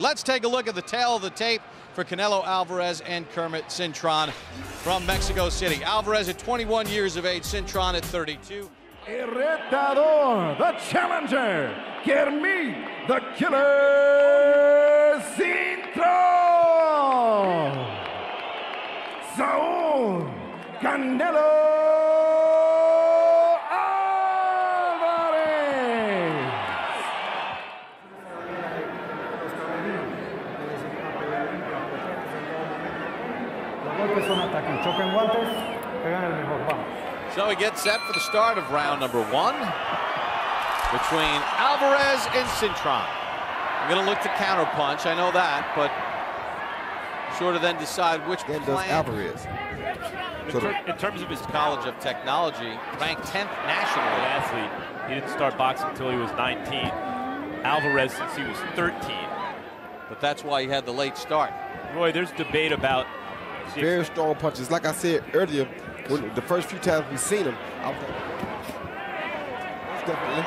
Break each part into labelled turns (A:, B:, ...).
A: Let's take a look at the tail of the tape for Canelo Alvarez and Kermit Cintron from Mexico City. Alvarez at 21 years of age, Cintron at 32.
B: El retador, the challenger, Kermit the Killer Cintron. Saúl Canelo Alvarez.
C: Los golpes son ataques, chocan guantes, pegan el mejor, vamos.
A: So we get set for the start of round number one between Alvarez and Cintron. I'm going to look to counterpunch, I know that, but sure to then decide which
D: then
A: plan.
D: does Alvarez.
E: In terms of his
A: College of Technology, ranked 10th nationally.
E: athlete, he didn't start boxing until he was 19. Alvarez since he was 13.
A: But that's why he had the late start.
E: Roy, there's debate about
D: Very strong punches. Like I said earlier, when the first few times we've seen him, I was like, definitely.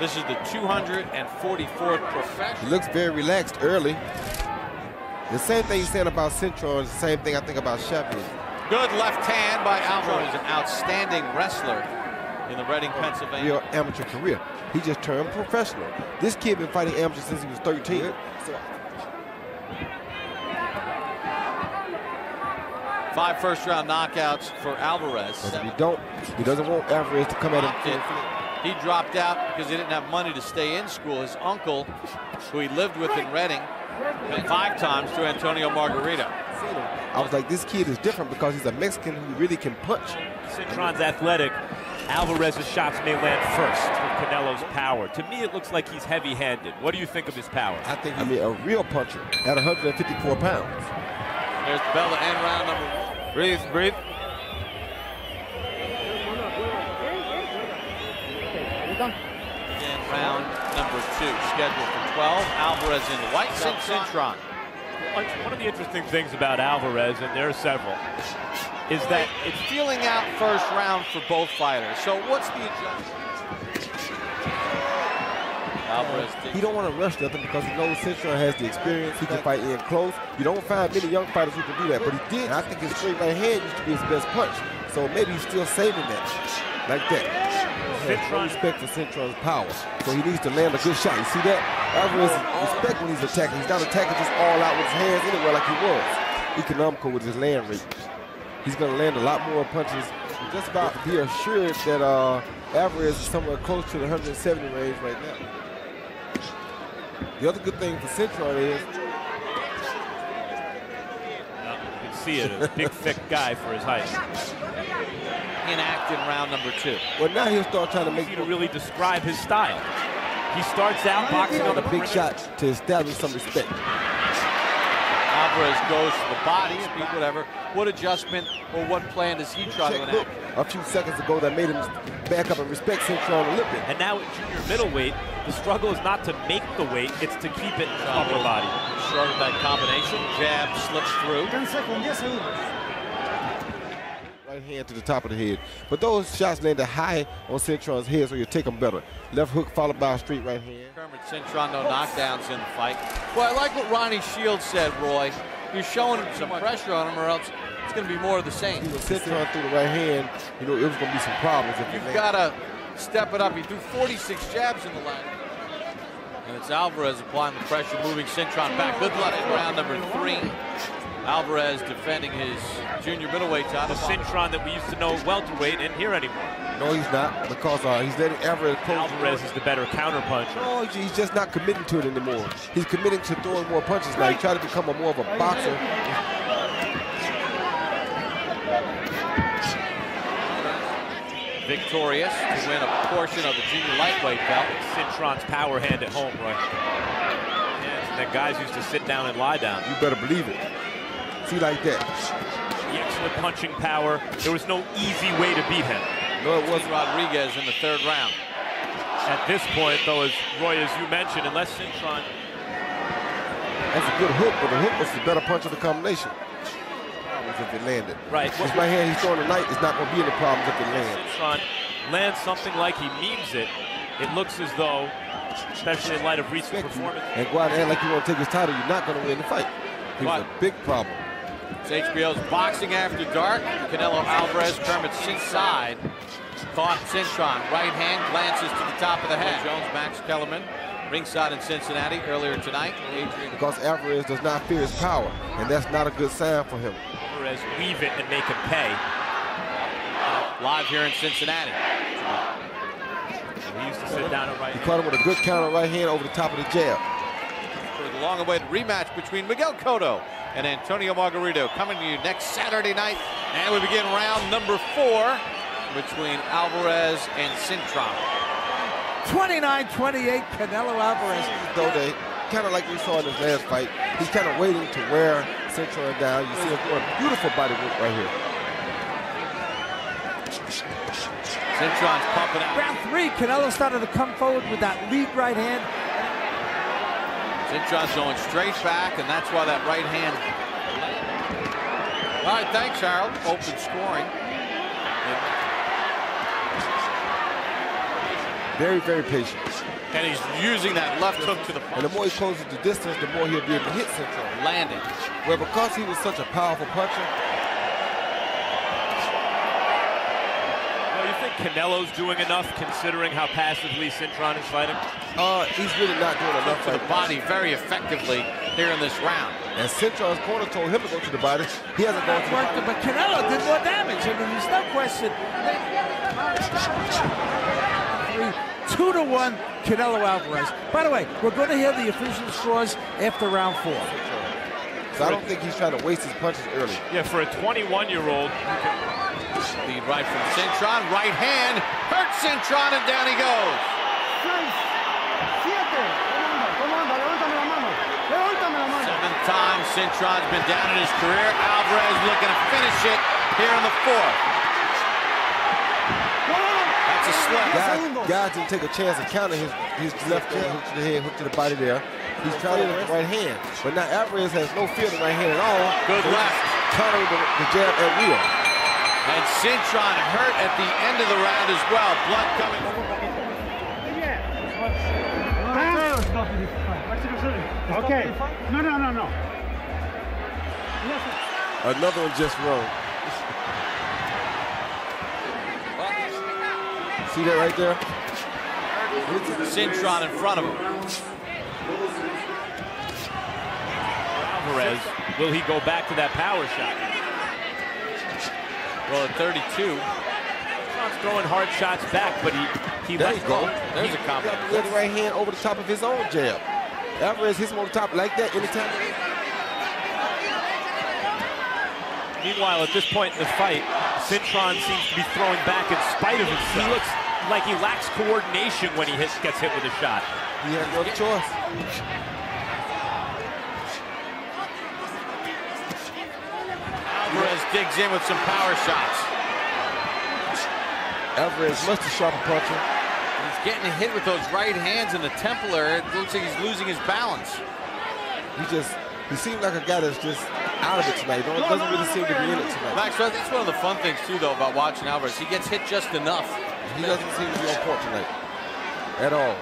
A: This is the 244th professional.
D: He looks very relaxed early. The same thing he's saying about Cintron is the same thing I think about Sheffield.
A: Good left hand by Alvarez. He's an outstanding wrestler in the Reading, Pennsylvania.
D: Real amateur career. He just turned professional. This kid been fighting amateur since he was 13. So,
A: 5 first-round knockouts for Alvarez.
D: he doesn't want Alvarez to come at him.
A: He dropped out because he didn't have money to stay in school. His uncle, who he lived with in Reading, 5 times to Antonio Margarito.
D: I was like, this kid is different because he's a Mexican who really can punch.
E: Cintron's athletic. Alvarez's shots may land first with Canelo's power. To me, it looks like he's heavy-handed. What do you think of his power?
D: I mean, a real puncher at 154 pounds.
A: There's the bell to end round number 1.
E: Breathe, breathe.
A: And round number 2, scheduled for 12. Alvarez in white, Cintron.
E: One of the interesting things about Alvarez, and there are several, is that
A: it's feeling out first round for both fighters. So what's the adjustment? Alvarez
D: He don't want to rush nothing because he knows Cintron has the experience. He can fight in close. You don't find many young fighters who can do that, but he did. And I think his straight right hand used to be his best punch. So maybe he's still saving that like that. He has no respect for Cintron's power. So he needs to land a good shot. You see that? Alvarez respect when he's attacking. He's not attacking just all out with his hands anywhere like he was. Economical with his land rate. He's going to land a lot more punches. He's just about to be assured that Alvarez is somewhere close to the 170 range right now. The other good thing for Cintron is
E: you can see it, a big, thick guy for his height.
A: Inactive round number 2.
D: Well, now he'll start trying to make
E: You to really describe his style. He starts out boxing on the
D: big shot to establish some respect.
A: Alvarez goes to the body, speed, whatever. What adjustment or what plan does he try to enact?
D: A few seconds ago that made him back up and respect Cintron a little bit.
E: And now at junior middleweight, the struggle is not to make the weight, it's to keep it in the upper body.
A: Short of that combination, jab slips through.
D: Right hand to the top of the head. But those shots landed high on Cintron's head, so you take them better. Left hook followed by a straight right hand.
A: Kermit Cintron, no knockdowns in the fight. Well, I like what Ronnie Shields said, Roy. You're showing him some pressure on him or else it's going to be more of the same.
D: When Cintron threw the right hand, you know, it was going to be some problems.
A: You've got to step it up. He threw 46 jabs in the last. And it's Alvarez applying the pressure, moving Cintron back. Good luck in round number 3. Alvarez defending his junior middleweight title.
E: The Cintron that we used to know welterweight isn't here anymore.
D: No, he's not, because he's letting Alvarez close.
E: Alvarez is the better counterpuncher.
D: No, he's just not committing to it anymore. He's committing to throwing more punches now. He tried to become more of a boxer.
A: Victorious to win a portion of the junior lightweight belt.
E: Cintron's power hand at home, Roy. Yeah, the guys used to sit down and lie down.
D: You better believe it. See, like that.
E: The excellent punching power. There was no easy way to beat him.
D: No, it wasn't.
A: Rodriguez in the 3rd round.
E: At this point, though, as Roy, as you mentioned, unless Cintron...
D: That's a good hook, but the hook was the better punch of the combination. If it landed.
E: Right.
D: This right hand he's throwing tonight is not going to be any problems if it lands.
E: Cintron lands something like he means it. It looks as though especially in light of recent performance.
D: And go out and act like you want to take his title, you're not going to win the fight. He was a big problem.
A: It's HBO's Boxing After Dark. Canelo Alvarez, Kermit inside. Caught Cintron, right hand, glances to the top of the head. Jones, Max Kellerman, ringside in Cincinnati earlier tonight.
D: Because Alvarez does not fear his power, and that's not a good sign for him.
E: Alvarez weave it and make him pay.
A: Live here in Cincinnati.
E: He used to sit down and right.
D: He caught him with a good counter right hand over the top of the jab.
A: For the long-awaited rematch between Miguel Cotto and Antonio Margarito coming to you next Saturday night. And we begin round number 4 between Alvarez and Cintron.
F: 29-28, Canelo Alvarez.
D: Though they kind of like we saw in his last fight, he's kind of waiting to wear Cintron down. You see him doing beautiful body work right here.
A: Cintron's pumping out.
F: Round 3, Canelo started to come forward with that lead right hand.
A: Cintron's going straight back, and that's why that right hand. All right, thanks, Harold. Open scoring.
D: Very, very patient.
A: And he's using that left hook to the punch.
D: And the more he closes the distance, the more he'll be able to hit Cintron.
A: Landing.
D: Well, because he was such a powerful puncher.
E: Well, you think Canelo's doing enough considering how passively Cintron is fighting?
D: He's really not doing enough
A: to the body very effectively here in this round.
D: And Cintron's corner told him to go to the body. He hasn't gone to the body.
F: But Canelo did more damage. I mean, there's no question. 2-1, Canelo Alvarez. By the way, we're going to hear the official scores after round 4.
D: So I don't think he's trying to waste his punches early.
E: Yeah, for a 21-year-old.
A: Lead right from Cintron, right hand, hurts Cintron, and down he goes. 7th time Cintron's been down in his career. Alvarez looking to finish it here in the 4th. That's a slip.
D: Guys didn't take a chance of countering his left jab, hook to the head, hook to the body there. He's trying to hit the right hand. But now Alvarez has no fear of the right hand at all.
A: Good left.
D: Countering the jab at will.
A: And Cintron hurt at the end of the round as well. Blood coming.
C: Okay. No.
D: Another one just wrong. See that right there?
A: Cintron in front of him.
E: Alvarez, will he go back to that power shot?
A: Well, at 32.
E: Cintron's throwing hard shots back, but he
D: There
E: lets
D: you go.
A: There's a compliment.
D: He got the right hand over the top of his own jab. Alvarez hits him on the top like that anytime.
E: Meanwhile, at this point in the fight, Cintron seems to be throwing back in spite of himself. He looks like he lacks coordination when he gets hit with a shot.
D: He has no choice.
A: Alvarez digs in with some power shots.
D: Alvarez must have sharp a puncher.
A: He's getting hit with those right hands in the temple area. It looks like he's losing his balance.
D: He seems like a guy that's just out of it tonight. Doesn't really seem to be in it tonight.
A: Max, that's one of the fun things too, though, about watching Alvarez. He gets hit just enough.
D: He doesn't seem to be on point tonight at all.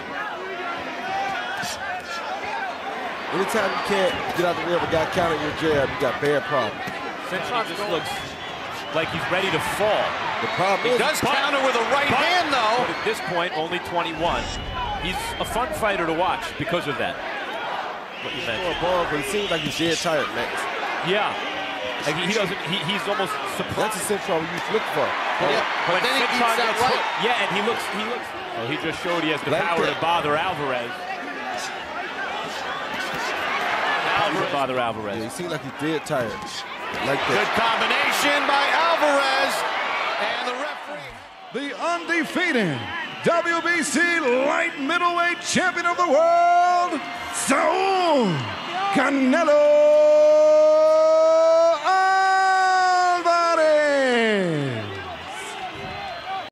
D: Anytime you can't get out the way of a guy countering your jab, you got bad problems.
E: Cintron just looks like he's ready to fall.
D: The problem
A: He does counter with a right hand, though.
E: But at this point, only 21. He's a fun fighter to watch because of that. What you mentioned.
D: But he seems like he's dead tired, Max.
E: Yeah. Like he's almost surprised.
D: That's a Cintron we used to look for.
A: But then he eats that right.
E: Yeah, and he looks. Well, he just showed he has the power to bother Alvarez. Bother Alvarez.
D: Yeah, he seems like he's dead tired. Like that.
A: Good combination by Alvarez. And the referee.
B: The undefeated WBC light middleweight champion of the world, Saul Canelo